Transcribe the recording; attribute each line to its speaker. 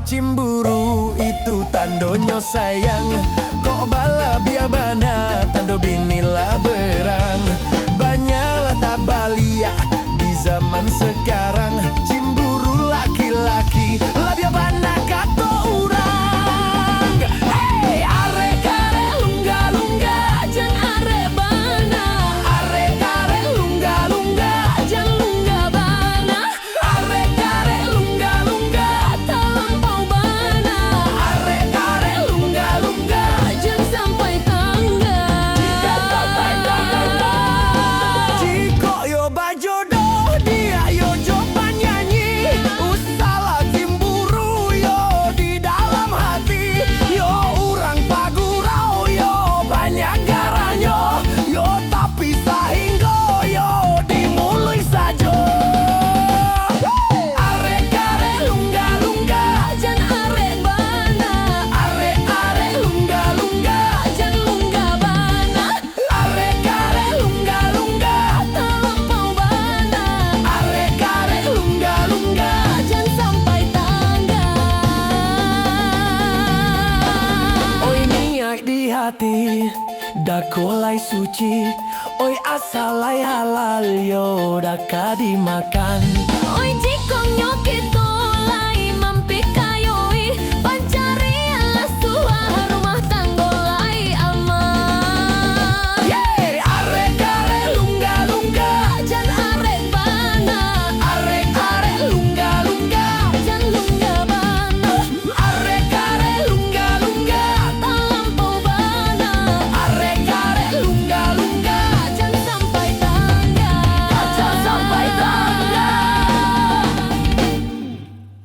Speaker 1: Cimburu itu tandonyo sayang, kok bala biabana tando binilah berang. Banyaklah tak balia di zaman sekarang, cimburu laki-laki lah biabana kato urang. Hey, arek kare lungga-lungga jan arek bana, arek kare lungga-lungga jan lungga bana, arek kare lungga-lungga terlampau bana, arek kare lungga-lungga jan sampai tangga. Jika yo bajodoh dia yo coba nyanyi, usalah cimburu yo di dalam hati, yo urang pagurau yo banyak garanyo, yo tapi sahinggo yo dimulai saja. Arek kare lungga-lungga jan arek bana, arek lungga-lungga jan lungga bana, arek kare lungga-lungga terlampau bana, arek kare lungga-lungga jan sampai tangga. Oi niat di hati dah kolai suci, oi asalai halal yo dah dimakan.